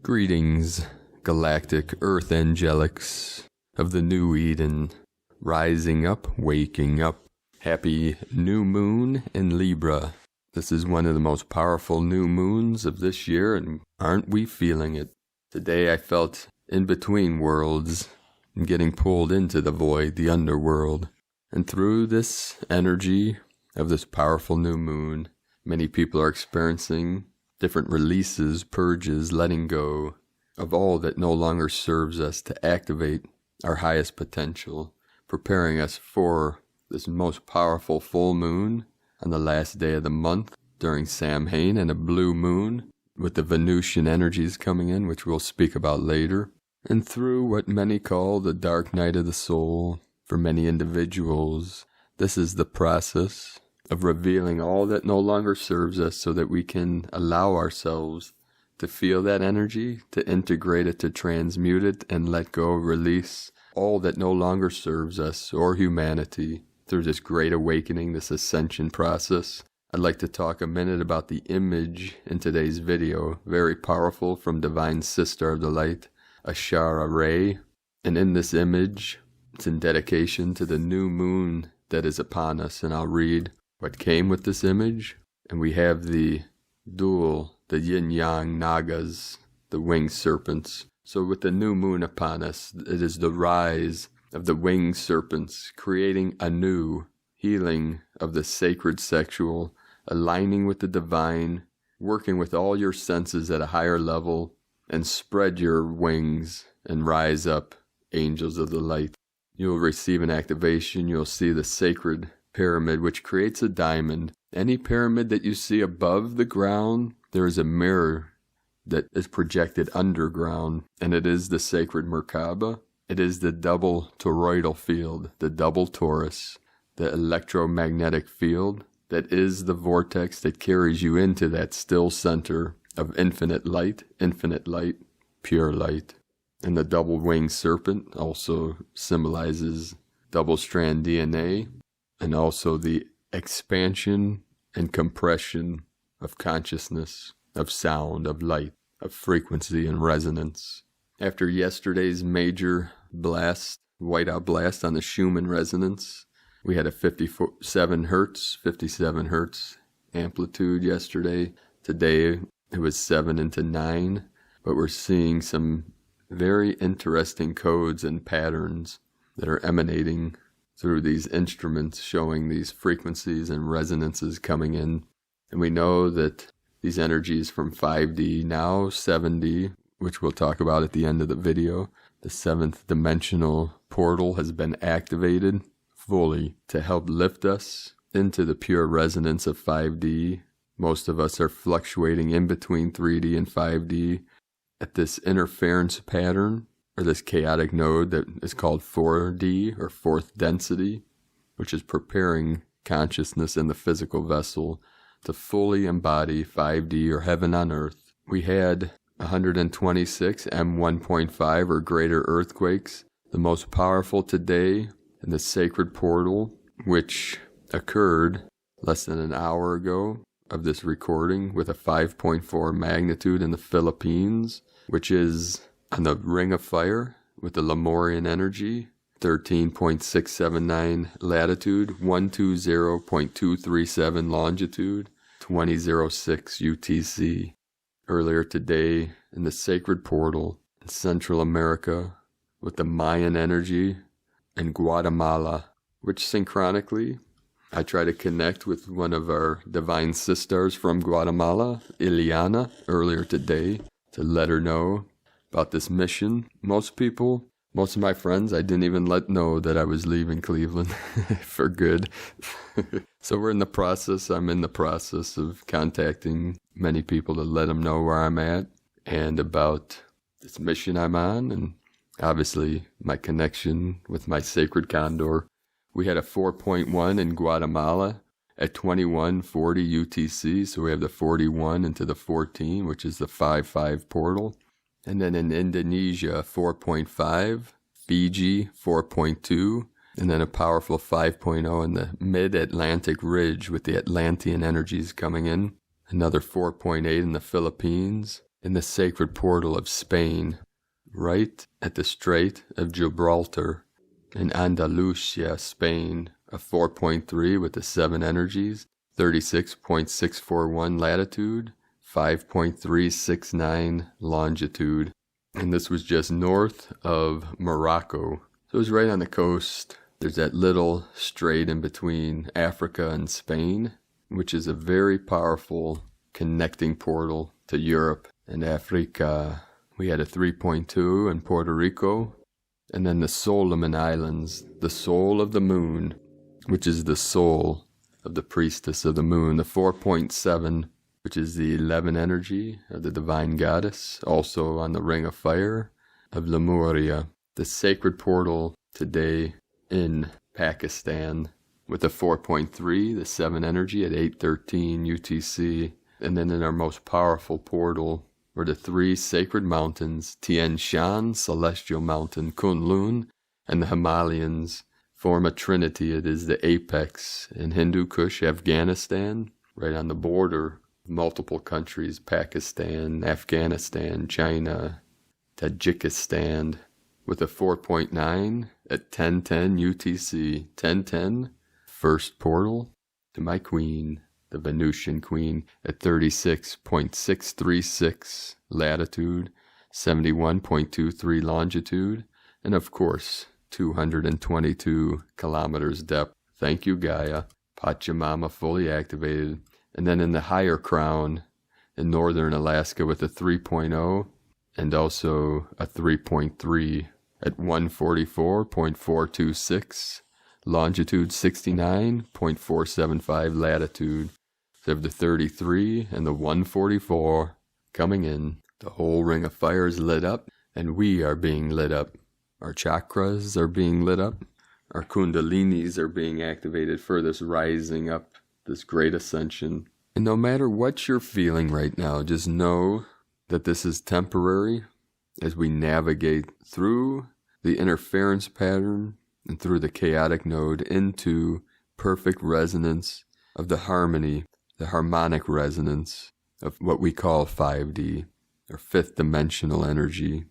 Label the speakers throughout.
Speaker 1: Greetings, galactic earth angelics of the new Eden, rising up, waking up. Happy new moon in Libra. This is one of the most powerful new moons of this year, and aren't we feeling it? Today I felt in between worlds and getting pulled into the void, the underworld. And through this energy of this powerful new moon, many people are experiencing different releases, purges, letting go of all that no longer serves us to activate our highest potential, preparing us for this most powerful full moon on the last day of the month during Samhain, and a blue moon with the Venusian energies coming in, which we'll speak about later. And through what many call the dark night of the soul, for many individuals, this is the process of revealing all that no longer serves us so that we can allow ourselves to feel that energy, to integrate it, to transmute it, and let go, release all that no longer serves us or humanity through this great awakening, this ascension process. I'd like to talk a minute about the image in today's video, very powerful, from Divine Sister of the Light, Ashara Ray. And in this image, it's in dedication to the new moon that is upon us, and I'll read what came with this image. And we have the dual, the yin-yang nagas, the winged serpents. So with the new moon upon us, it is the rise of the winged serpents, creating a new healing of the sacred sexual, aligning with the divine, working with all your senses at a higher level, and spread your wings and rise up, angels of the light. You'll receive an activation. You'll see the sacred pyramid, which creates a diamond. Any pyramid that you see above the ground, there is a mirror that is projected underground, and it is the sacred Merkaba. It is the double toroidal field, the double torus, the electromagnetic field that is the vortex that carries you into that still center of infinite light, pure light. And the double-winged serpent also symbolizes double-strand DNA, and also the expansion and compression of consciousness, of sound, of light, of frequency and resonance. After yesterday's major blast, whiteout blast on the Schumann resonance, we had a 57 hertz amplitude yesterday. Today it was 7 into 9, but we're seeing some very interesting codes and patterns that are emanating through these instruments, showing these frequencies and resonances coming in. And we know that these energies from 5D, now 7D, which we'll talk about at the end of the video, the 7th dimensional portal has been activated fully to help lift us into the pure resonance of 5D. Most of us are fluctuating in between 3D and 5D at this interference pattern, or this chaotic node that is called 4D, or fourth density, which is preparing consciousness in the physical vessel to fully embody 5D, or heaven on earth. We had 126 M1.5 or greater earthquakes, the most powerful today in the sacred portal, which occurred less than an hour ago of this recording, with a 5.4 magnitude in the Philippines, which is on the Ring of Fire with the Lemurian energy, 13.679 latitude, 120.237 longitude, 2006 UTC. Earlier today in the sacred portal in Central America with the Mayan energy in Guatemala, which synchronically I try to connect with one of our divine sisters from Guatemala, Ileana, earlier today to let her know about this mission. Most of my friends, I didn't even let know that I was leaving Cleveland for good. So I'm in the process of contacting many people to let them know where I'm at and about this mission I'm on, and obviously my connection with my sacred condor. We had a 4.1 in Guatemala at 2140 UTC, so we have the 41 into the 14, which is the 5-5 portal. And then in Indonesia, 4.5, Fiji, 4.2, and then a powerful 5.0 in the mid-Atlantic ridge with the Atlantean energies coming in. Another 4.8 in the Philippines, in the sacred portal of Spain, right at the Strait of Gibraltar, in Andalusia, Spain, a 4.3 with the 7 energies, 36.641 latitude, 5.369 longitude. And this was just north of Morocco. So it was right on the coast. There's that little strait in between Africa and Spain, which is a very powerful connecting portal to Europe and Africa. We had a 3.2 in Puerto Rico. And then the Solomon Islands, the soul of the moon, which is the soul of the priestess of the moon. The 4.7, which is the 11 energy of the divine goddess, also on the ring of fire of Lemuria. The sacred portal today in Pakistan with the 4.3, the 7 energy at 8:13 UTC. And then in our most powerful portal were the 3 sacred mountains, Tian Shan, Celestial Mountain, Kunlun, and the Himalayas form a trinity. It is the apex in Hindu Kush, Afghanistan, right on the border of multiple countries, Pakistan, Afghanistan, China, Tajikistan, with a 4.9 at 10:10 UTC. 10:10, first portal to my queen, the Venusian queen, at 36.636 latitude, 71.23 longitude, and of course, 222 kilometers depth. Thank you, Gaia. Pachamama fully activated. And then in the higher crown in northern Alaska with a 3.0 and also a 3.3 at 144.426 longitude, 69.475 latitude. So of the 33 and the 144 coming in, the whole ring of fire is lit up, and we are being lit up. Our chakras are being lit up. Our kundalinis are being activated for this rising up, this great ascension. And no matter what you're feeling right now, just know that this is temporary as we navigate through the interference pattern and through the chaotic node into perfect resonance of the harmony, the harmonic resonance of what we call 5D, or fifth dimensional energy,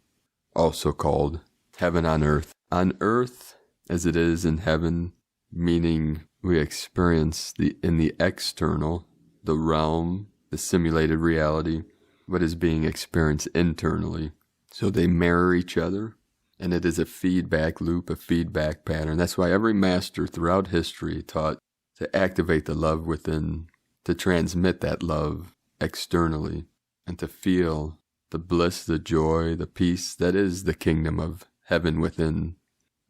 Speaker 1: also called heaven on earth. On earth as it is in heaven, meaning we experience in the external, the realm, the simulated reality, what is being experienced internally. So they mirror each other, and it is a feedback loop, a feedback pattern. That's why every master throughout history taught to activate the love within, to transmit that love externally, and to feel the bliss, the joy, the peace that is the kingdom of heaven within.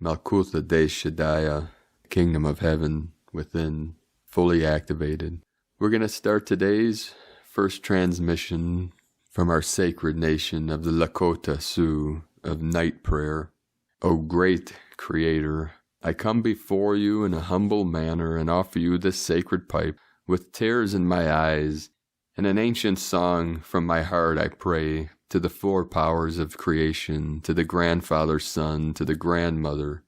Speaker 1: Malkutha Deshadaya, kingdom of heaven within, fully activated. We're going to start today's first transmission from our sacred nation of the Lakota Sioux of night prayer. O great Creator, I come before you in a humble manner and offer you this sacred pipe with tears in my eyes. In an ancient song from my heart I pray to the 4 powers of creation, to the grandfather sun, to the grandmother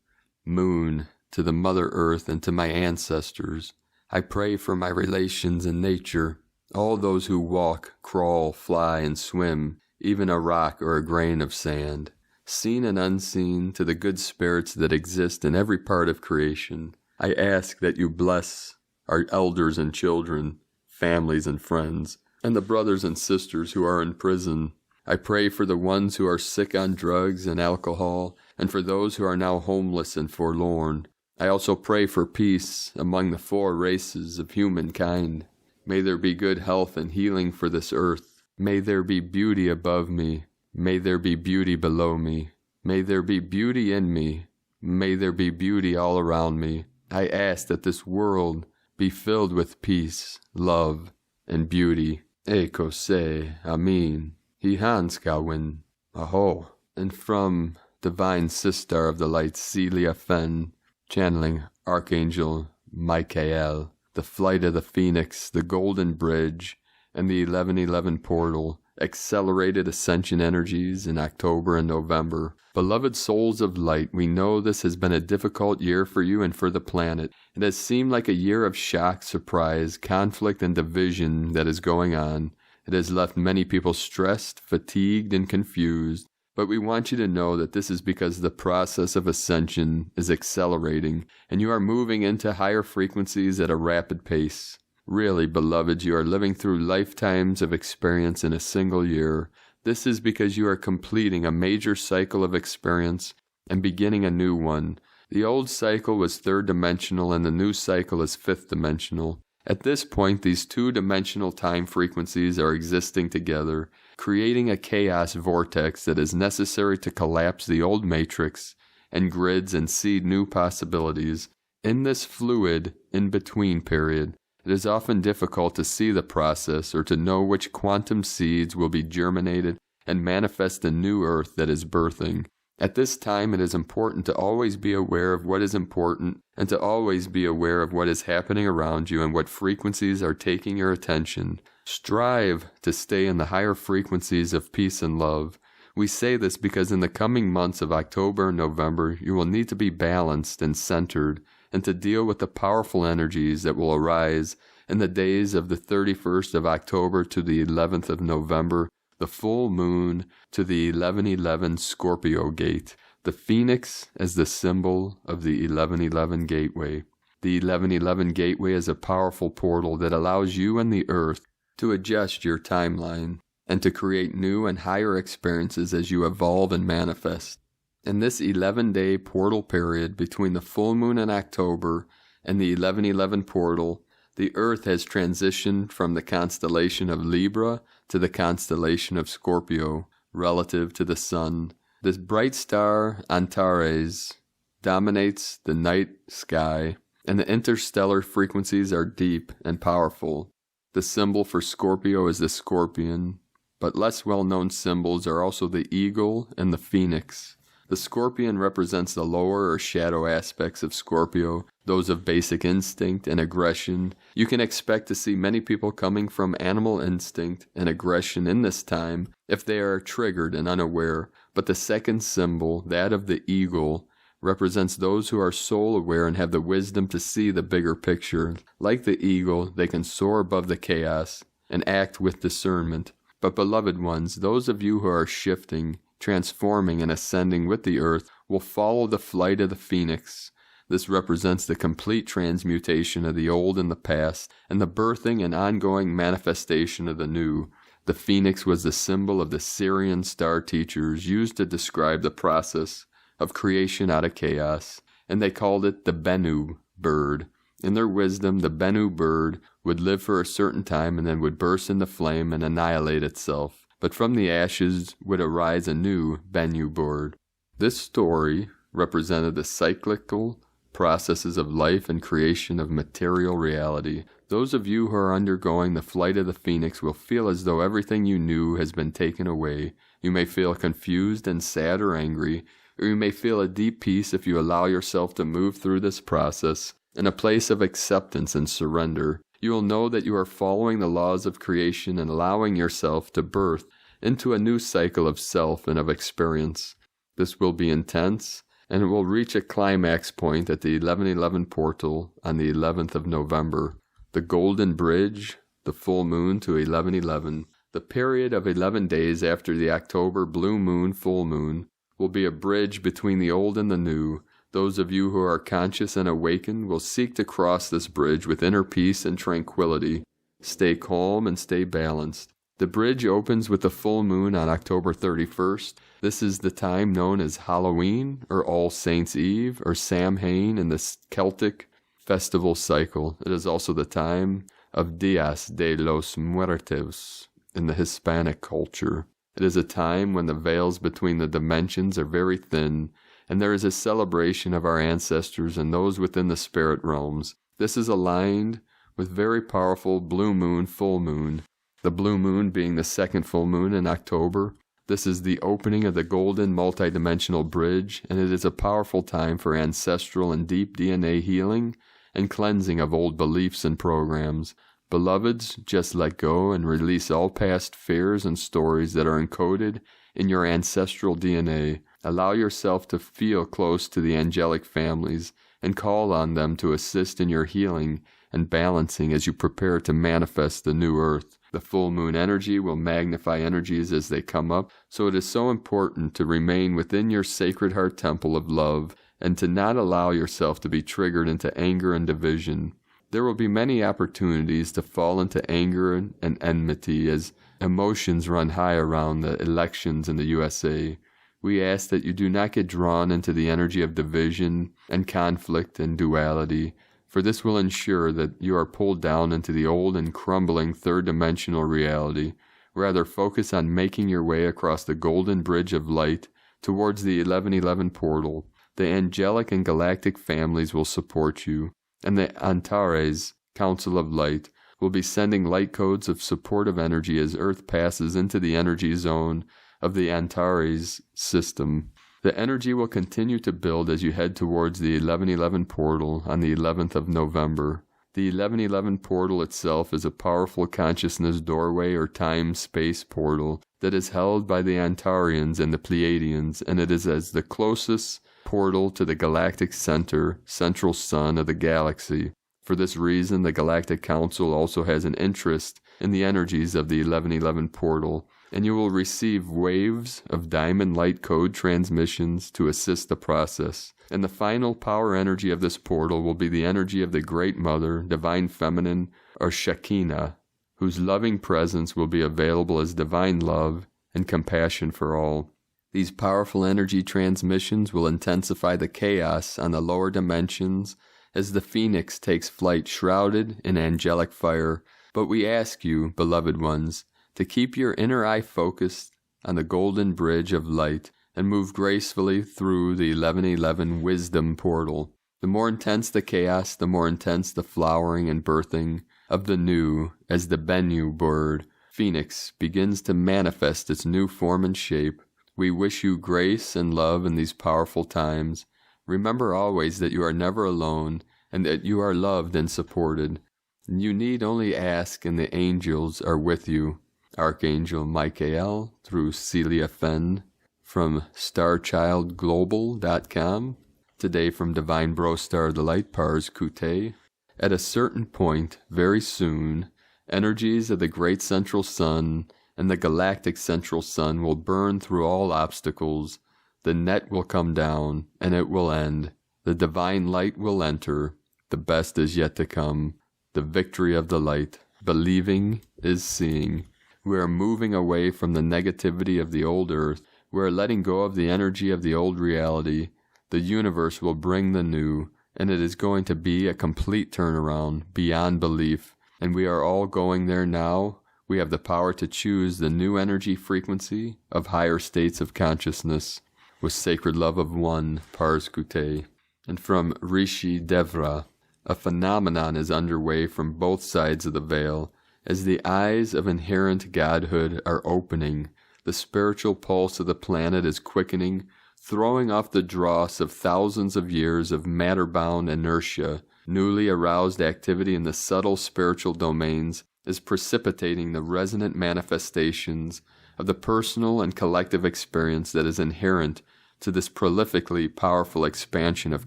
Speaker 1: moon, to the mother earth, and to my ancestors. I pray for my relations in nature, all those who walk, crawl, fly, and swim, even a rock or a grain of sand, seen and unseen, to the good spirits that exist in every part of creation. I ask that you bless our elders and children, families and friends, and the brothers and sisters who are in prison. I pray for the ones who are sick on drugs and alcohol, and for those who are now homeless and forlorn. I also pray for peace among the 4 races of humankind. May there be good health and healing for this earth. May there be beauty above me. May there be beauty below me. May there be beauty in me. May there be beauty all around me. I ask that this world be filled with peace, love, and beauty. Eko se, amin. Hihanskawin, aho. And from Divine Sister of the Light, Celia Fenn, channeling Archangel Michael, the flight of the Phoenix, the Golden Bridge, and the 1111 portal, accelerated ascension energies in October and November. Beloved souls of light, we know this has been a difficult year for you and for the planet. It has seemed like a year of shock, surprise, conflict, and division that is going on. It has left many people stressed, fatigued, and confused. But we want you to know that this is because the process of ascension is accelerating, and you are moving into higher frequencies at a rapid pace. Really, beloveds, you are living through lifetimes of experience in a single year. This is because you are completing a major cycle of experience and beginning a new one. The old cycle was third-dimensional, and the new cycle is fifth-dimensional. At this point, these two-dimensional time frequencies are existing together, creating a chaos vortex that is necessary to collapse the old matrix and grids and seed new possibilities. In this fluid in-between period, it is often difficult to see the process or to know which quantum seeds will be germinated and manifest the new earth that is birthing. At this time, it is important to always be aware of what is important and to always be aware of what is happening around you and what frequencies are taking your attention. Strive to stay in the higher frequencies of peace and love. We say this because in the coming months of October and November, you will need to be balanced and centered and to deal with the powerful energies that will arise in the days of the 31st of October to the 11th of November, the full moon to the 1111 Scorpio gate, the phoenix as the symbol of the 1111 gateway. The 1111 gateway is a powerful portal that allows you and the earth to adjust your timeline and to create new and higher experiences as you evolve and manifest. In this 11-day portal period between the full moon in October and the 1111 portal, the Earth has transitioned from the constellation of Libra to the constellation of Scorpio, relative to the Sun. This bright star, Antares, dominates the night sky, and the interstellar frequencies are deep and powerful. The symbol for Scorpio is the scorpion, but less well-known symbols are also the eagle and the phoenix. The scorpion represents the lower or shadow aspects of Scorpio, those of basic instinct and aggression. You can expect to see many people coming from animal instinct and aggression in this time if they are triggered and unaware. But the second symbol, that of the eagle, represents those who are soul-aware and have the wisdom to see the bigger picture. Like the eagle, they can soar above the chaos and act with discernment. But beloved ones, those of you who are shifting, transforming and ascending with the earth will follow the flight of the phoenix. This represents the complete transmutation of the old and the past, and the birthing and ongoing manifestation of the new. The phoenix was the symbol of the Syrian star teachers used to describe the process of creation out of chaos, and they called it the Bennu bird. In their wisdom, the Bennu bird would live for a certain time and then would burst into flame and annihilate itself. But from the ashes would arise a new Bennu bird. This story represented the cyclical processes of life and creation of material reality. Those of you who are undergoing the flight of the phoenix will feel as though everything you knew has been taken away. You may feel confused and sad or angry, or you may feel a deep peace if you allow yourself to move through this process in a place of acceptance and surrender. You will know that you are following the laws of creation and allowing yourself to birth into a new cycle of self and of experience. This will be intense, and it will reach a climax point at the 1111 portal on the 11th of November. The Golden Bridge, the full moon to 1111, the period of 11 days after the October blue moon full moon, will be a bridge between the old and the new. Those of you who are conscious and awakened will seek to cross this bridge with inner peace and tranquility. Stay calm and stay balanced. The bridge opens with the full moon on October 31st. This is the time known as Halloween, or All Saints' Eve, or Samhain in the Celtic festival cycle. It is also the time of Dias de los Muertos in the Hispanic culture. It is a time when the veils between the dimensions are very thin, and there is a celebration of our ancestors and those within the spirit realms. This is aligned with very powerful blue moon, full moon. The blue moon being the second full moon in October. This is the opening of the golden multidimensional bridge, and it is a powerful time for ancestral and deep DNA healing and cleansing of old beliefs and programs. Beloveds, just let go and release all past fears and stories that are encoded in your ancestral DNA. Allow yourself to feel close to the angelic families and call on them to assist in your healing and balancing as you prepare to manifest the new earth. The full moon energy will magnify energies as they come up, so it is so important to remain within your sacred heart temple of love and to not allow yourself to be triggered into anger and division. There will be many opportunities to fall into anger and enmity as emotions run high around the elections in the USA. We ask that you do not get drawn into the energy of division and conflict and duality, for this will ensure that you are pulled down into the old and crumbling third-dimensional reality. Rather, focus on making your way across the golden bridge of light towards the 1111 portal. The angelic and galactic families will support you, and the Antares, Council of Light, will be sending light codes of supportive energy as Earth passes into the energy zone of the Antares system. The energy will continue to build as you head towards the 1111 portal on the 11th of November. The 1111 portal itself is a powerful consciousness doorway or time-space portal that is held by the Arcturians and the Pleiadians, and it is as the closest portal to the galactic center, central sun of the galaxy. For this reason, the Galactic Council also has an interest in the energies of the 1111 portal, and you will receive waves of diamond light code transmissions to assist the process. And the final power energy of this portal will be the energy of the Great Mother, Divine Feminine, or Shekinah, whose loving presence will be available as divine love and compassion for all. These powerful energy transmissions will intensify the chaos on the lower dimensions as the phoenix takes flight shrouded in angelic fire. But we ask you, beloved ones, to keep your inner eye focused on the golden bridge of light and move gracefully through the 1111 wisdom portal. The more intense the chaos, the more intense the flowering and birthing of the new, as the Bennu bird, phoenix, begins to manifest its new form and shape. We wish you grace and love in these powerful times. Remember always that you are never alone and that you are loved and supported. You need only ask and the angels are with you. Archangel Michael through Celia Fenn from StarChildGlobal.com. Today from Divine Bro Star of the Light, Pars Kute. At a certain point, very soon, energies of the great central sun and the galactic central sun will burn through all obstacles. The net will come down, and it will end. The divine light will enter. The best is yet to come. The victory of the light. Believing is seeing. We are moving away from the negativity of the old earth. We are letting go of the energy of the old reality. The universe will bring the new, and it is going to be a complete turnaround beyond belief. And we are all going there now. We have the power to choose the new energy frequency of higher states of consciousness. With sacred love of one, Pars Kute. And from Rishi Devra, a phenomenon is underway from both sides of the veil. As the eyes of inherent godhood are opening, the spiritual pulse of the planet is quickening, throwing off the dross of thousands of years of matter-bound inertia. Newly aroused activity in the subtle spiritual domains is precipitating the resonant manifestations of the personal and collective experience that is inherent to this prolifically powerful expansion of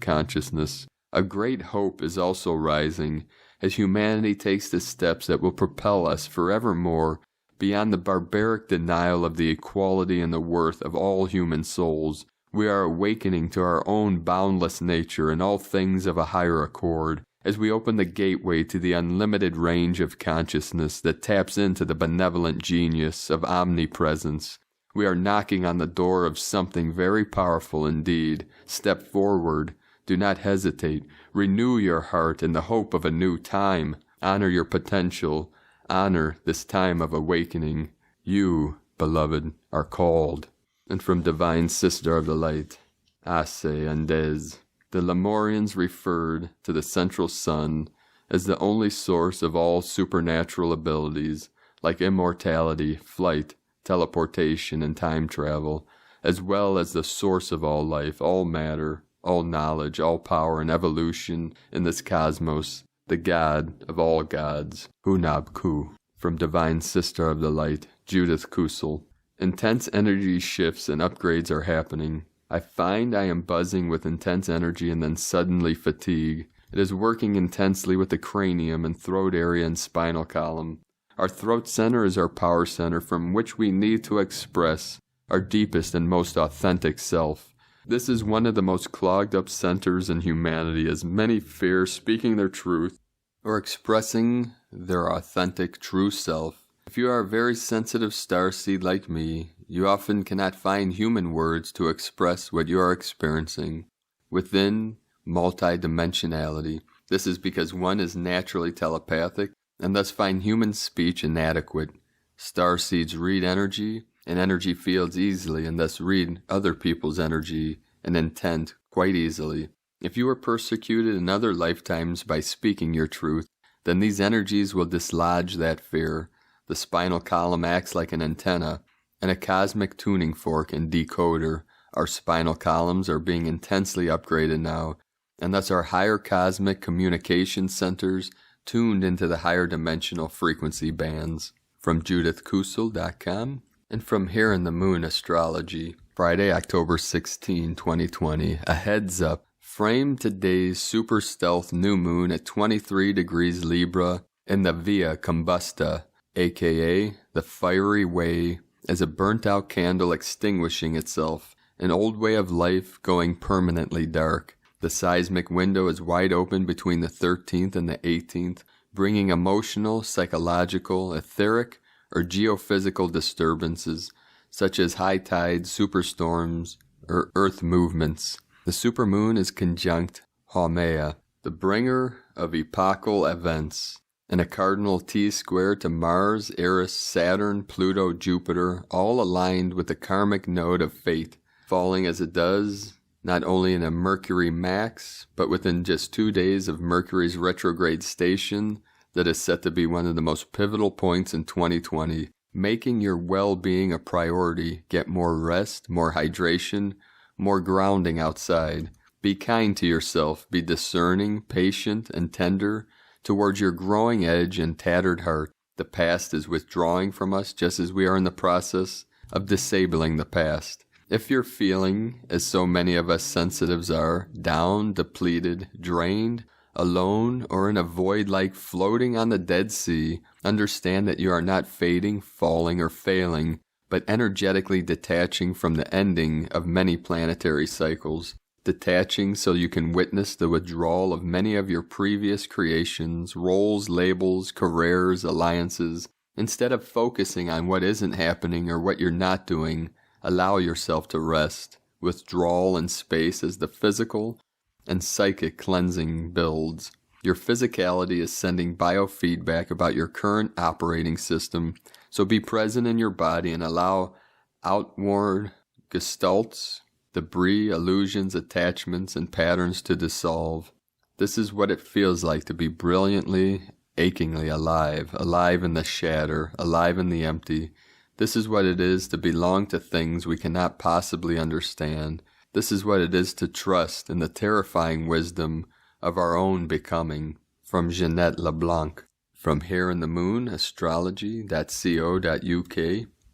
Speaker 1: consciousness. A great hope is also rising as humanity takes the steps that will propel us forevermore beyond the barbaric denial of the equality and the worth of all human souls. We are awakening to our own boundless nature and all things of a higher accord, as we open the gateway to the unlimited range of consciousness that taps into the benevolent genius of omnipresence. We are knocking on the door of something very powerful indeed. Step forward. Do not hesitate. Renew your heart in the hope of a new time. Honor your potential. Honor this time of awakening. You, beloved, are called. And from Divine Sister of the Light, Ase Andes. The Lemurians referred to the central sun as the only source of all supernatural abilities, like immortality, flight, teleportation, and time travel, as well as the source of all life, all matter, all knowledge, all power and evolution in this cosmos, the God of all gods, Hunab Ku. From Divine Sister of the Light, Judith Kusel. Intense energy shifts and upgrades are happening. I find I am buzzing with intense energy and then suddenly fatigue. It is working intensely with the cranium and throat area and spinal column. Our throat center is our power center from which we need to express our deepest and most authentic self. This is one of the most clogged up centers in humanity, as many fear speaking their truth or expressing their authentic true self. If you are a very sensitive starseed like me, you often cannot find human words to express what you are experiencing within multidimensionality. This is because one is naturally telepathic and thus find human speech inadequate. Starseeds read energy and energy fields easily and thus read other people's energy and intent quite easily. If you were persecuted in other lifetimes by speaking your truth, then these energies will dislodge that fear. The spinal column acts like an antenna and a cosmic tuning fork and decoder. Our spinal columns are being intensely upgraded now, and thus our higher cosmic communication centers tuned into the higher dimensional frequency bands. From JudithKusel.com and from Here in the Moon Astrology, Friday, October 16, 2020. A heads up. Frame today's super stealth new moon at 23 degrees Libra in the Via Combusta, aka the fiery way, as a burnt-out candle extinguishing itself, an old way of life going permanently dark. The seismic window is wide open between the 13th and the 18th, bringing emotional, psychological, etheric, or geophysical disturbances, such as high tides, superstorms, or earth movements. The supermoon is conjunct Haumea, the bringer of epochal events, and a cardinal T-square to Mars, Eris, Saturn, Pluto, Jupiter, all aligned with the karmic node of fate, falling as it does not only in a Mercury max, but within just 2 days of Mercury's retrograde station that is set to be one of the most pivotal points in 2020, making your well-being a priority. Get more rest, more hydration, more grounding outside. Be kind to yourself, be discerning, patient, and tender towards your growing edge and tattered heart. The past is withdrawing from us just as we are in the process of disabling the past. If you're feeling, as so many of us sensitives are, down, depleted, drained, alone, or in a void like floating on the Dead Sea, understand that you are not fading, falling, or failing, but energetically detaching from the ending of many planetary cycles. Detaching so you can witness the withdrawal of many of your previous creations, roles, labels, careers, alliances. Instead of focusing on what isn't happening or what you're not doing, allow yourself to rest, withdrawal, and space as the physical and psychic cleansing builds. Your physicality is sending biofeedback about your current operating system, so be present in your body and allow outward gestalts, debris, illusions, attachments, and patterns to dissolve. This is what it feels like to be brilliantly, achingly alive, alive in the shatter, alive in the empty. This is what it is to belong to things we cannot possibly understand. This is what it is to trust in the terrifying wisdom of our own becoming. From Jeanette LeBlanc. From Here in the Moon Astrology.co.uk.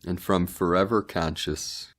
Speaker 1: And from Forever Conscious.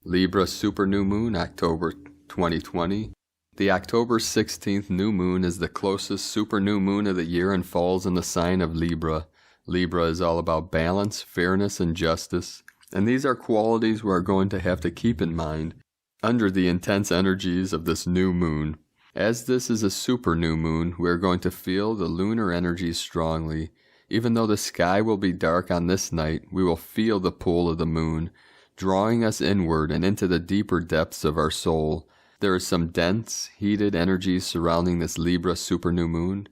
Speaker 1: Libra Super New Moon, October 2020. The October 16th new moon is the closest super new moon of the year and falls in the sign of Libra. Libra is all about balance, fairness, and justice, and these are qualities we are going to have to keep in mind under the intense energies of this new moon. As this is a super new moon, we are going to feel the lunar energies strongly. Even though the sky will be dark on this night, we will feel the pull of the moon, drawing us inward and into the deeper depths of our soul. There is some dense, heated energy surrounding this Libra super new moon.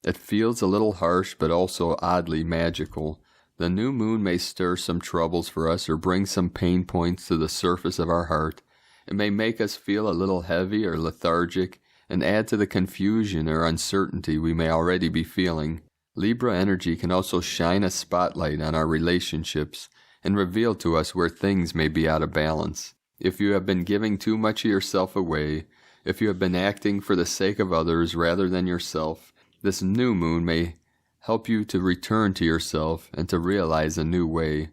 Speaker 1: It feels a little harsh, but also oddly magical. The new moon may stir some troubles for us or bring some pain points to the surface of our heart. It may make us feel a little heavy or lethargic and add to the confusion or uncertainty we may already be feeling. Libra energy can also shine a spotlight on our relationships and reveal to us where things may be out of balance. If you have been giving too much of yourself away, if you have been acting for the sake of others rather than yourself, this new moon may help you to return to yourself and to realize a new way.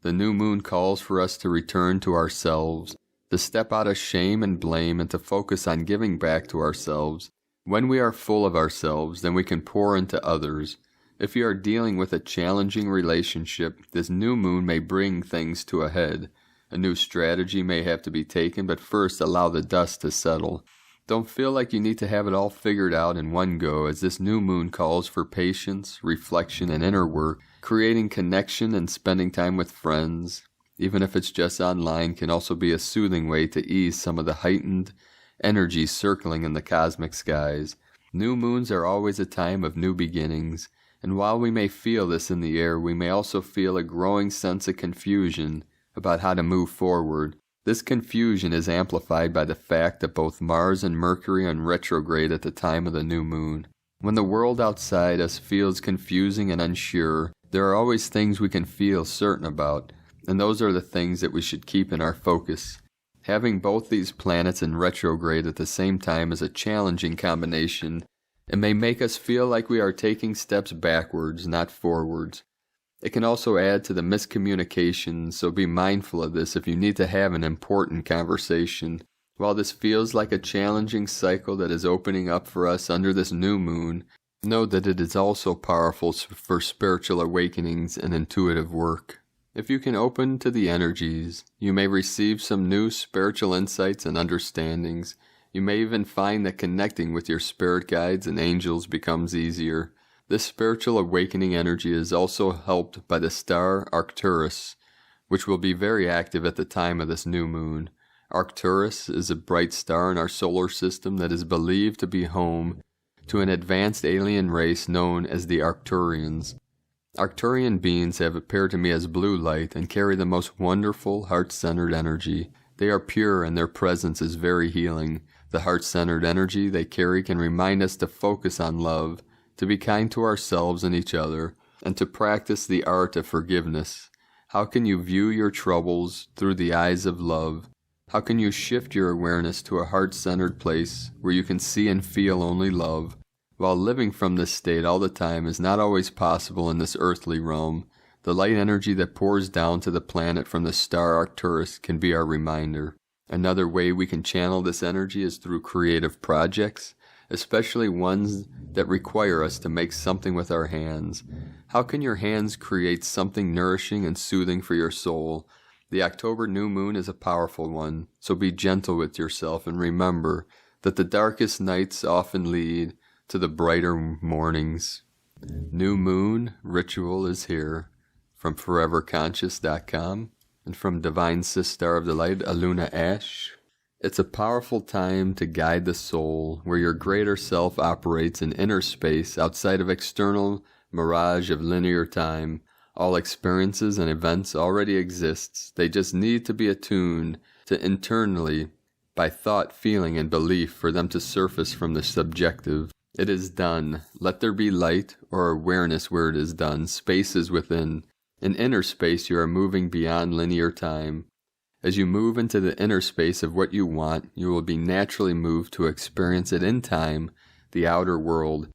Speaker 1: The new moon calls for us to return to ourselves, to step out of shame and blame and to focus on giving back to ourselves. When we are full of ourselves, then we can pour into others. If you are dealing with a challenging relationship, this new moon may bring things to a head. A new strategy may have to be taken, but first allow the dust to settle. Don't feel like you need to have it all figured out in one go, as this new moon calls for patience, reflection, and inner work. Creating connection and spending time with friends, even if it's just online, can also be a soothing way to ease some of the heightened energy circling in the cosmic skies. New moons are always a time of new beginnings, and while we may feel this in the air, we may also feel a growing sense of confusion about how to move forward. This confusion is amplified by the fact that both Mars and Mercury are in retrograde at the time of the new moon. When the world outside us feels confusing and unsure, there are always things we can feel certain about, and those are the things that we should keep in our focus. Having both these planets in retrograde at the same time is a challenging combination. It may make us feel like we are taking steps backwards, not forwards. It can also add to the miscommunication, so be mindful of this if you need to have an important conversation. While this feels like a challenging cycle that is opening up for us under this new moon, know that it is also powerful for spiritual awakenings and intuitive work. If you can open to the energies, you may receive some new spiritual insights and understandings. You may even find that connecting with your spirit guides and angels becomes easier. This spiritual awakening energy is also helped by the star Arcturus, which will be very active at the time of this new moon. Arcturus is a bright star in our solar system that is believed to be home to an advanced alien race known as the Arcturians. Arcturian beings have appeared to me as blue light and carry the most wonderful heart-centered energy. They are pure and their presence is very healing. The heart-centered energy they carry can remind us to focus on love, to be kind to ourselves and each other, and to practice the art of forgiveness. How can you view your troubles through the eyes of love? How can you shift your awareness to a heart-centered place where you can see and feel only love? While living from this state all the time is not always possible in this earthly realm, the light energy that pours down to the planet from the star Arcturus can be our reminder. Another way we can channel this energy is through creative projects, especially ones that require us to make something with our hands. How can your hands create something nourishing and soothing for your soul? The October new moon is a powerful one, so be gentle with yourself and remember that the darkest nights often lead to the brighter mornings. New moon ritual is here from foreverconscious.com and from Divine Sister of the Light, Aluna Ash. It's a powerful time to guide the soul where your greater self operates in inner space outside of external mirage of linear time. All experiences and events already exist. They just need to be attuned to internally by thought, feeling, and belief for them to surface from the subjective. It is done. Let there be light or awareness where it is done. Space is within. In inner space, you are moving beyond linear time. As you move into the inner space of what you want, you will be naturally moved to experience it in time, the outer world.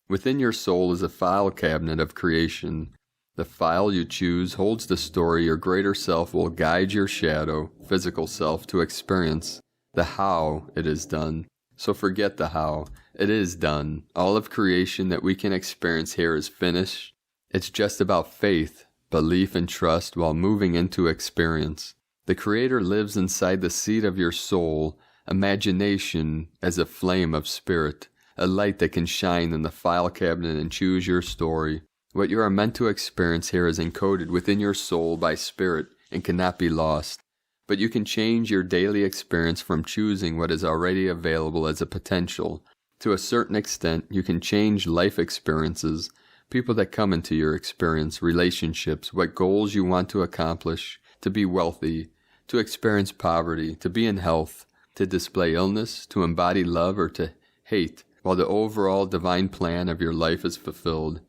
Speaker 1: Within your soul is a file cabinet of creation. The file you choose holds the story your greater self will guide your shadow, physical self, to experience. The how it is done. So forget the how. It is done. All of creation that we can experience here is finished. It's just about faith, belief, and trust while moving into experience. The Creator lives inside the seat of your soul, imagination as a flame of spirit, a light that can shine in the file cabinet and choose your story. What you are meant to experience here is encoded within your soul by spirit and cannot be lost. But you can change your daily experience from choosing what is already available as a potential. To a certain extent, you can change life experiences, people that come into your experience, relationships, what goals you want to accomplish, to be wealthy, to experience poverty, to be in health, to display illness, to embody love, or to hate, while the overall divine plan of your life is fulfilled.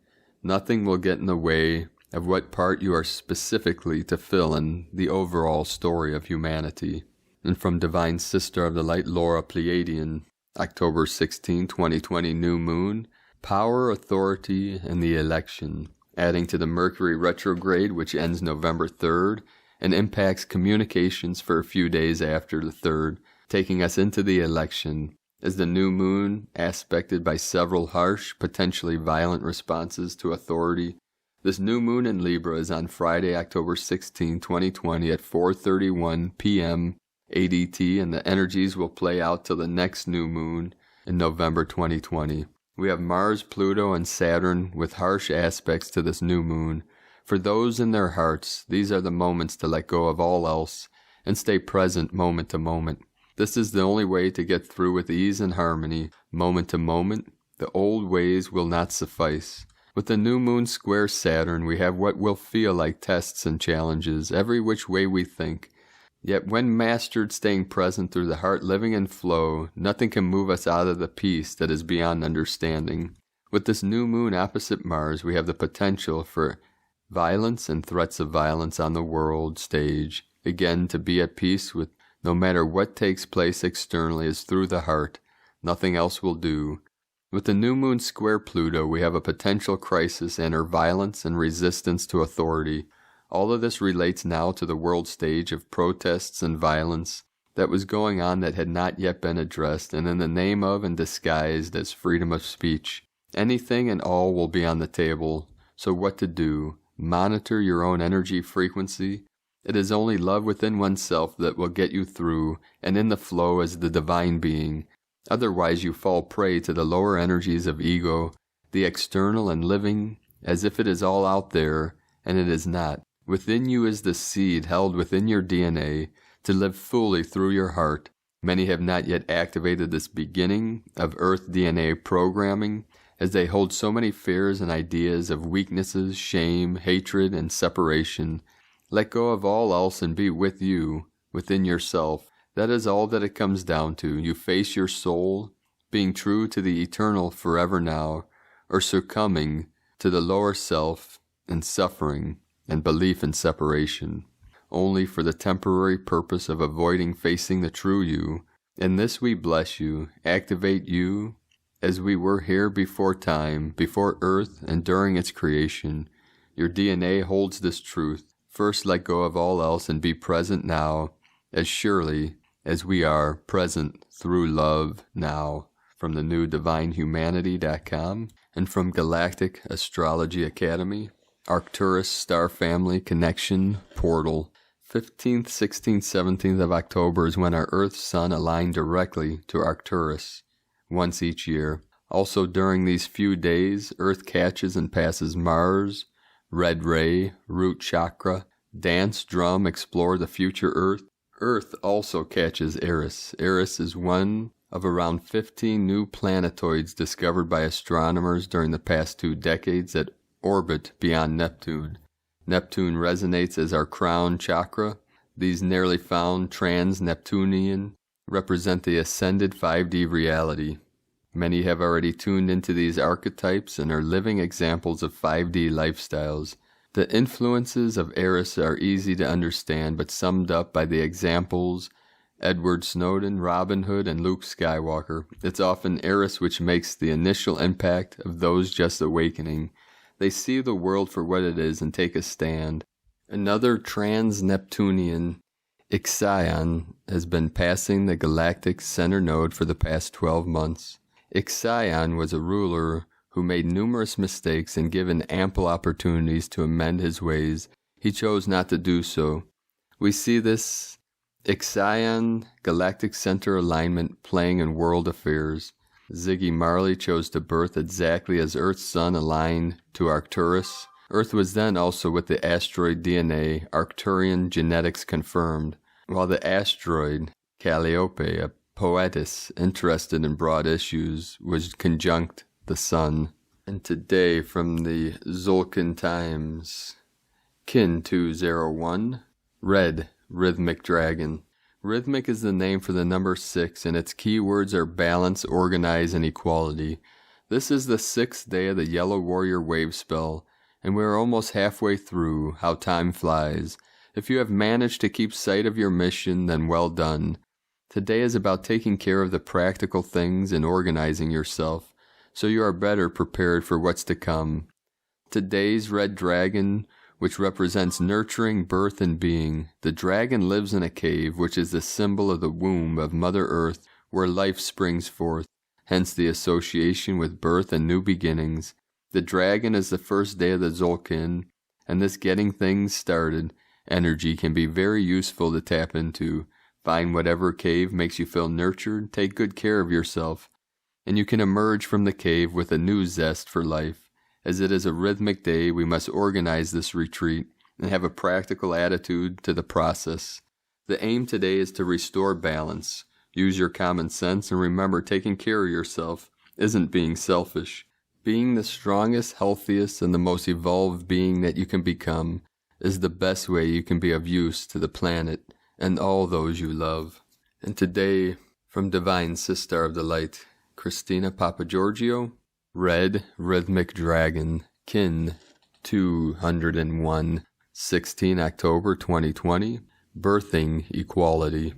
Speaker 1: Nothing will get in the way of what part you are specifically to fill in the overall story of humanity. And from Divine Sister of the Light, Laura Pleiadian, October 16, 2020, New Moon, Power, Authority, and the Election, adding to the Mercury retrograde, which ends November 3rd, and impacts communications for a few days after the 3rd, taking us into the election. as the new moon, aspected by several harsh, potentially violent responses to authority. This new moon in Libra is on Friday, October 16, 2020 at 4:31 p.m. ADT, and the energies will play out till the next new moon in November 2020. We have Mars, Pluto, and Saturn with harsh aspects to this new moon. For those in their hearts, these are the moments to let go of all else and stay present moment to moment. This is the only way to get through with ease and harmony, moment to moment. The old ways will not suffice. With the new moon square Saturn, we have what will feel like tests and challenges, every which way we think. Yet when mastered staying present through the heart living in flow, nothing can move us out of the peace that is beyond understanding. With this new moon opposite Mars, we have the potential for violence and threats of violence on the world stage. Again, to be at peace with no matter what takes place externally is through the heart. Nothing else will do. With the new moon square Pluto, we have a potential crisis and her violence and resistance to authority. All of this relates now to the world stage of protests and violence that was going on that had not yet been addressed, and in the name of and disguised as freedom of speech. Anything and all will be on the table. So what to do? Monitor your own energy frequency. It is only love within oneself that will get you through and in the flow as the divine being. Otherwise you fall prey to the lower energies of ego, the external, and living as if it is all out there, and it is not. Within you is the seed held within your DNA to live fully through your heart. Many have not yet activated this beginning of Earth DNA programming, as they hold so many fears and ideas of weaknesses, shame, hatred, and separation. Let go of all else and be with you, within yourself. That is all that it comes down to. You face your soul, being true to the eternal forever now, or succumbing to the lower self and suffering and belief in separation, only for the temporary purpose of avoiding facing the true you. In this we bless you, activate you, as we were here before time, before Earth, and during its creation. Your DNA holds this truth. First let go of all else and be present now, as surely as we are present through love now. From the new divinehumanity.com and from Galactic Astrology Academy, Arcturus Star Family Connection Portal. 15th, 16th, 17th of October is when our Earth Sun aligned directly to Arcturus, once each year. Also during these few days, Earth catches and passes Mars, Red Ray, Root Chakra, Dance, Drum, Explore the Future Earth. Earth also catches Eris. Eris is one of around 15 new planetoids discovered by astronomers during the past 2 decades that orbit beyond Neptune. Neptune resonates as our crown chakra. These nearly found trans-Neptunian represent the ascended 5D reality. Many have already tuned into these archetypes and are living examples of 5D lifestyles. The influences of Eris are easy to understand, but summed up by the examples Edward Snowden, Robin Hood, and Luke Skywalker. It's often Eris which makes the initial impact of those just awakening. They see the world for what it is and take a stand. Another trans-Neptunian, Ixion, has been passing the galactic center node for the past 12 months. Ixion was a ruler who made numerous mistakes and given ample opportunities to amend his ways. He chose not to do so. We see this Ixion galactic center alignment playing in world affairs. Ziggy Marley chose to birth exactly as Earth's sun aligned to Arcturus. Earth was then also with the asteroid DNA, Arcturian genetics confirmed, while the asteroid Calliope, a poetess interested in broad issues, was conjunct the sun. And today from the Zolkin Times, Kin 201, Red, Rhythmic Dragon. Rhythmic is the name for the number 6, and its keywords are balance, organize, and equality. This is the 6th day of the Yellow Warrior wave spell, and we are almost halfway through. How time flies. If you have managed to keep sight of your mission, then well done. Today is about taking care of the practical things and organizing yourself, so you are better prepared for what's to come. Today's red dragon, which represents nurturing, birth, and being. The dragon lives in a cave, which is the symbol of the womb of Mother Earth, where life springs forth, hence the association with birth and new beginnings. The dragon is the first day of the Tzolk'in, and this getting things started energy can be very useful to tap into. Find whatever cave makes you feel nurtured, take good care of yourself, and you can emerge from the cave with a new zest for life. As it is a rhythmic day, we must organize this retreat and have a practical attitude to the process. The aim today is to restore balance. Use your common sense and remember, taking care of yourself isn't being selfish. Being the strongest, healthiest, and the most evolved being that you can become is the best way you can be of use to the planet and all those you love. And today, from Divine Sister of the Light, Christina Papagiorgio, Red Rhythmic Dragon, Kin 201, 16 October 2020, Birthing Equality.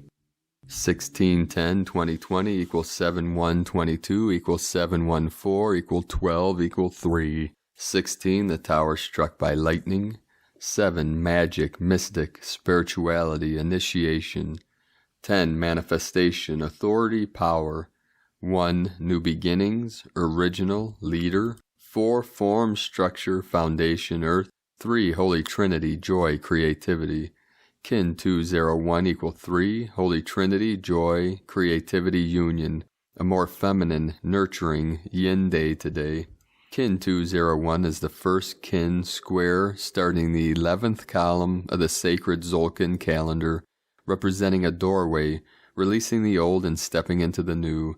Speaker 1: 1610-2020 equals 7122 equals 714 equal 12 equal 3. 16, the tower struck by lightning. 7, magic, mystic, spirituality, initiation. 10, manifestation, authority, power. 1, new beginnings, original, leader. 4, form, structure, foundation, earth. 3, Holy Trinity, joy, creativity. Kin 201 equal 3, Holy Trinity, joy, creativity, union. A more feminine, nurturing, yin day today. Kin 201 is the first kin square starting the 11th column of the sacred Tzolk'in calendar, representing a doorway, releasing the old and stepping into the new.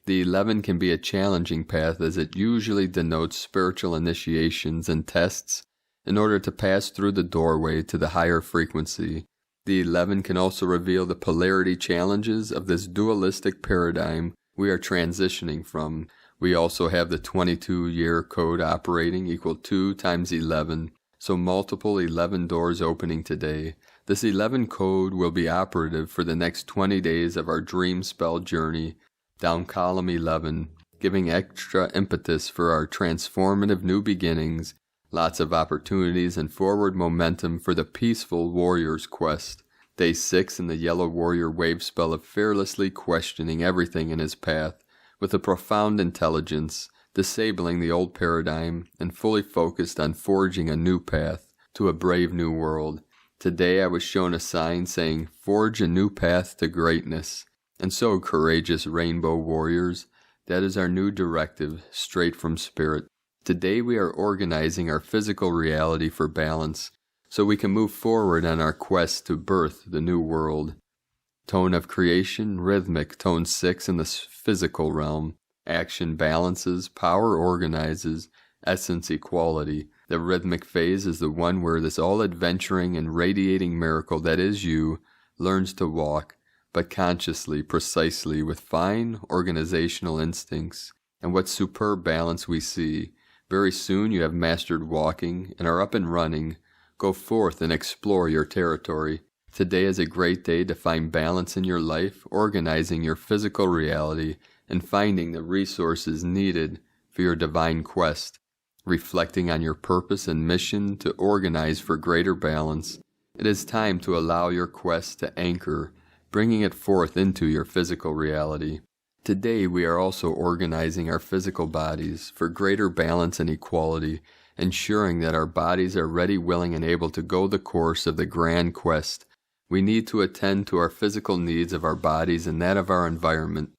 Speaker 1: The 11 can be a challenging path as it usually denotes spiritual initiations and tests in order to pass through the doorway to the higher frequency. The 11 can also reveal the polarity challenges of this dualistic paradigm we are transitioning from. We also have the 22-year code operating equal 2 times 11, so multiple 11 doors opening today. This 11 code will be operative for the next 20 days of our dream spell journey down column 11, giving extra impetus for our transformative new beginnings, lots of opportunities and forward momentum for the peaceful warrior's quest. Day 6 in the Yellow Warrior wave spell of fearlessly questioning everything in his path, with a profound intelligence, disabling the old paradigm, and fully focused on forging a new path to a brave new world. Today I was shown a sign saying, "Forge a new path to greatness." And so, courageous rainbow warriors, that is our new directive, straight from Spirit. Today we are organizing our physical reality for balance, so we can move forward on our quest to birth the new world. Tone of creation, rhythmic, tone 6 in the physical realm. Action balances, power organizes, essence equality. The rhythmic phase is the one where this all-adventuring and radiating miracle that is you learns to walk, but consciously, precisely, with fine organizational instincts. And what superb balance we see. Very soon you have mastered walking and are up and running. Go forth and explore your territory. Today is a great day to find balance in your life, organizing your physical reality, and finding the resources needed for your divine quest. Reflecting on your purpose and mission to organize for greater balance, it is time to allow your quest to anchor, bringing it forth into your physical reality. Today we are also organizing our physical bodies for greater balance and equality, ensuring that our bodies are ready, willing, and able to go the course of the grand quest. We need to attend to our physical needs of our bodies and that of our environment,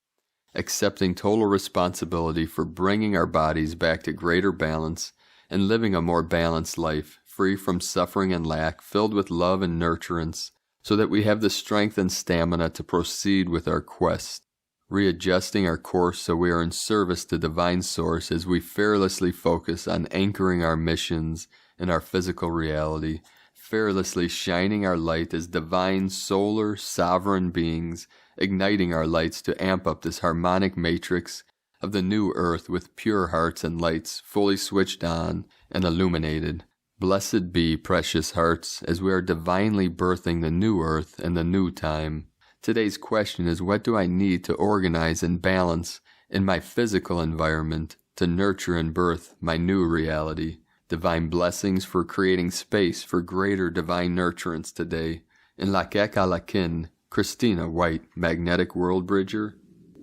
Speaker 1: accepting total responsibility for bringing our bodies back to greater balance and living a more balanced life, free from suffering and lack, filled with love and nurturance, so that we have the strength and stamina to proceed with our quest. Readjusting our course so we are in service to Divine Source as we fearlessly focus on anchoring our missions in our physical reality, fearlessly shining our light as divine, solar, sovereign beings, igniting our lights to amp up this harmonic matrix of the new earth with pure hearts and lights fully switched on and illuminated. Blessed be, precious hearts, as we are divinely birthing the new earth and the new time. Today's question is, what do I need to organize and balance in my physical environment to nurture and birth my new reality? Divine blessings for creating space for greater divine nurturance today. In Lakek Alakin, Christina White, Magnetic World Bridger,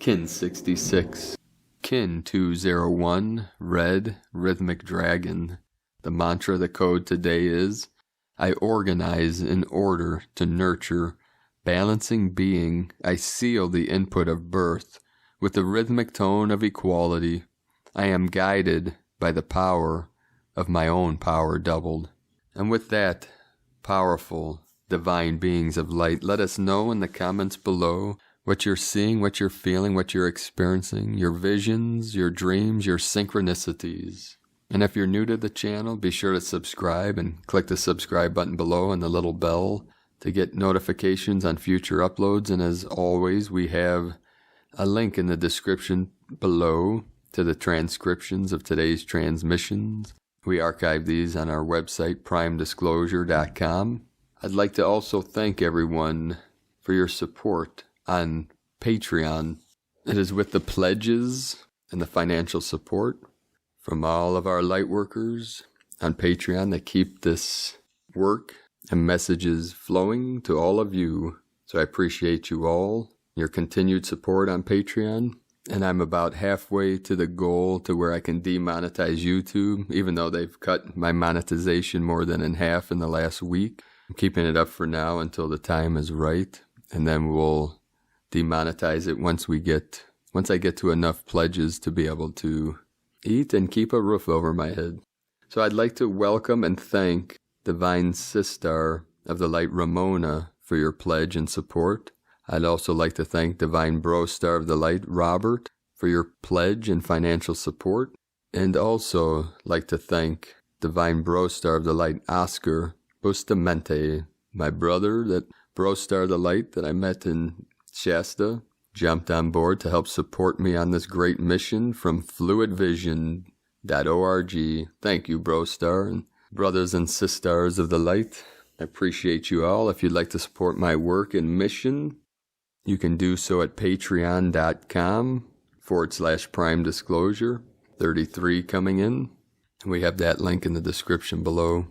Speaker 1: Kin 66. Kin 201, Red, Rhythmic Dragon. The mantra, the code today is, I organize in order to nurture. Balancing being, I seal the input of birth with the rhythmic tone of equality. I am guided by the power of my own power doubled. And with that, powerful, divine beings of light, let us know in the comments below what you're seeing, what you're feeling, what you're experiencing, your visions, your dreams, your synchronicities. And if you're new to the channel, be sure to subscribe and click the subscribe button below and the little bell to get notifications on future uploads. And as always, we have a link in the description below to the transcriptions of today's transmissions. We archive these on our website, primedisclosure.com. I'd like to also thank everyone for your support on Patreon. It is with the pledges and the financial support from all of our light workers on Patreon that keep this work and messages flowing to all of you. So I appreciate you all, your continued support on Patreon. And I'm about halfway to the goal to where I can demonetize YouTube, even though they've cut my monetization more than in half in the last week. I'm keeping it up for now until the time is right, and then we'll demonetize it once I get to enough pledges to be able to eat and keep a roof over my head. So I'd like to welcome and thank Divine Sister of the Light Ramona for your pledge and support. I'd also like to thank Divine Bro Star of the Light Robert for your pledge and financial support. And also like to thank Divine Bro Star of the Light Oscar Bustamante, my brother, that Bro Star of the Light that I met in Shasta, jumped on board to help support me on this great mission from fluidvision.org. Thank you, Bro Star, and brothers and sisters of the light. I appreciate you all. If you'd like to support my work and mission, you can do so at patreon.com/prime disclosure. 33 coming in. We have that link in the description below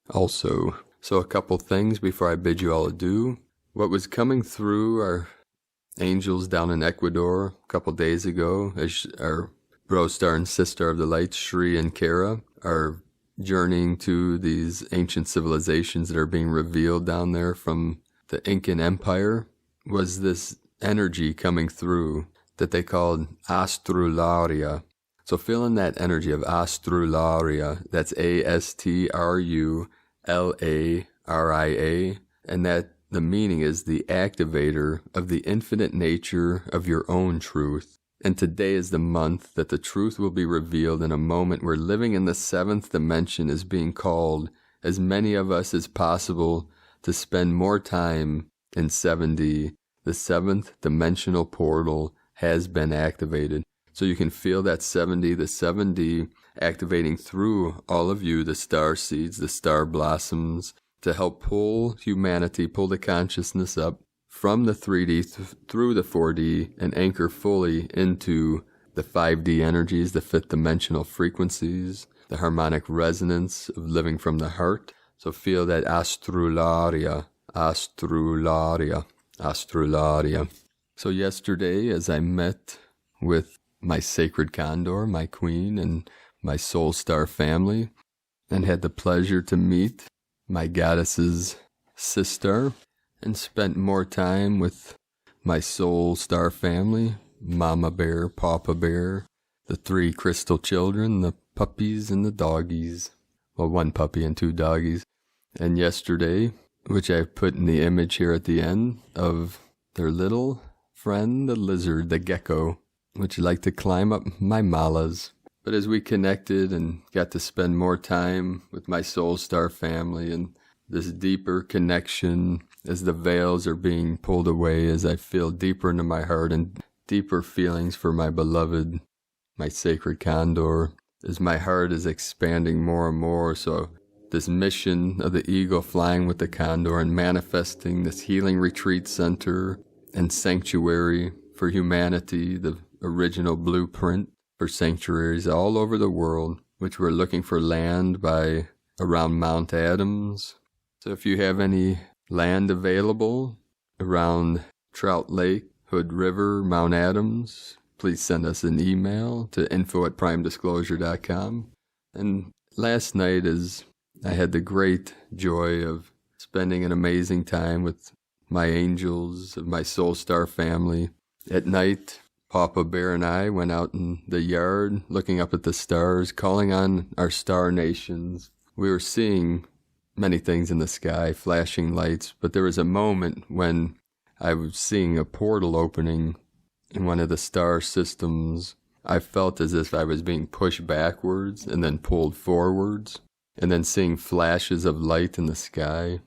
Speaker 1: also. So a couple things before I bid you all adieu. What was coming through our angels down in Ecuador a couple days ago, as our Bro Star and Sister of the Light, Shri and Kara, are journeying to these ancient civilizations that are being revealed down there from the Incan Empire, was this energy coming through that they called astrularia. So feel in that energy of astrularia, that's astrularia, and that the meaning is the activator of the infinite nature of your own truth. And today is the month that the truth will be revealed in a moment where living in the seventh dimension is being called, as many of us as possible, to spend more time in 7D. The seventh dimensional portal has been activated. So you can feel that 7D, the 7D, activating through all of you, the star seeds, the star blossoms, to help pull humanity, pull the consciousness up from the 3D through the 4D and anchor fully into the 5D energies, the fifth dimensional frequencies, the harmonic resonance of living from the heart. So feel that astrularia. So yesterday, as I met with my sacred condor, my queen, and my soul star family, and had the pleasure to meet my goddess's sister, and spent more time with my soul star family, Mama Bear, Papa Bear, the 3 crystal children, the puppies and the doggies. Well, 1 puppy and 2 doggies. And yesterday, which I've put in the image here at the end of their little friend, the lizard, the gecko, which liked to climb up my malas. But as we connected and got to spend more time with my soul star family and this deeper connection as the veils are being pulled away, as I feel deeper into my heart and deeper feelings for my beloved, my sacred condor, as my heart is expanding more and more. So this mission of the eagle flying with the condor and manifesting this healing retreat center and sanctuary for humanity, the original blueprint for sanctuaries all over the world, which we're looking for land by around Mount Adams. So if you have any land available around Trout Lake, Hood River, Mount Adams, please send us an email to info@primedisclosure.com. And last night, as I had the great joy of spending an amazing time with my angels of my Soul Star family. At night, Papa Bear and I went out in the yard, looking up at the stars, calling on our star nations. We were seeing many things in the sky, flashing lights, but there was a moment when I was seeing a portal opening in one of the star systems. I felt as if I was being pushed backwards and then pulled forwards, and then seeing flashes of light in the sky.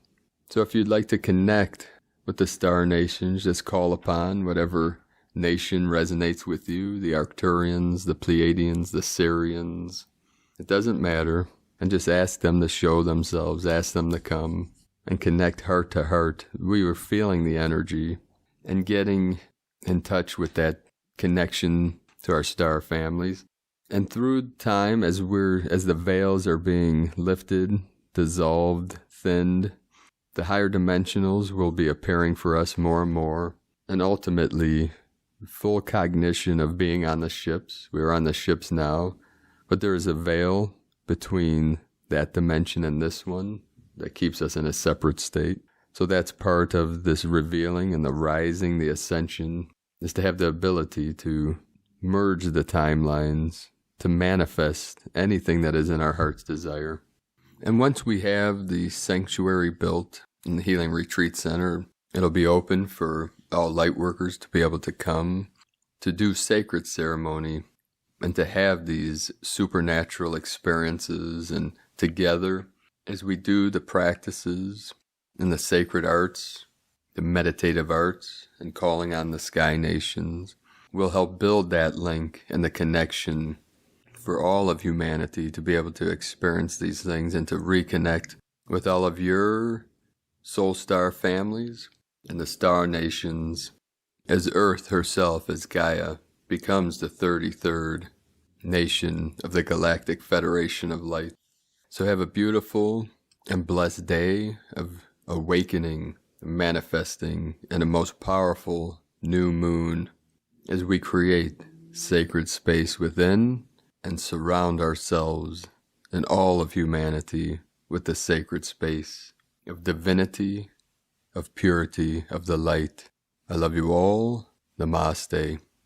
Speaker 1: So if you'd like to connect with the star nations, just call upon whatever nation resonates with you, the Arcturians, the Pleiadians, the Syrians. It doesn't matter. And just ask them to show themselves, ask them to come and connect heart to heart. We were feeling the energy and getting in touch with that connection to our star families. And through time, as the veils are being lifted, dissolved, thinned, the higher dimensionals will be appearing for us more and more. And ultimately, full cognition of being on the ships. We're on the ships now, but there is a veil between that dimension and this one that keeps us in a separate state. So that's part of this revealing and the rising, the ascension, is to have the ability to merge the timelines, to manifest anything that is in our heart's desire. And once we have the sanctuary built in the Healing Retreat Center, it'll be open for all light workers to be able to come to do sacred ceremony and to have these supernatural experiences, and together as we do the practices in the sacred arts, the meditative arts, and calling on the sky nations, we'll help build that link and the connection for all of humanity to be able to experience these things and to reconnect with all of your soul star families and the star nations as Earth herself, as Gaia, becomes the 33rd nation of the Galactic Federation of Light. So have a beautiful and blessed day of awakening, manifesting, and a most powerful new moon as we create sacred space within and surround ourselves and all of humanity with the sacred space of divinity, of purity, of the light. I love you all. Namaste.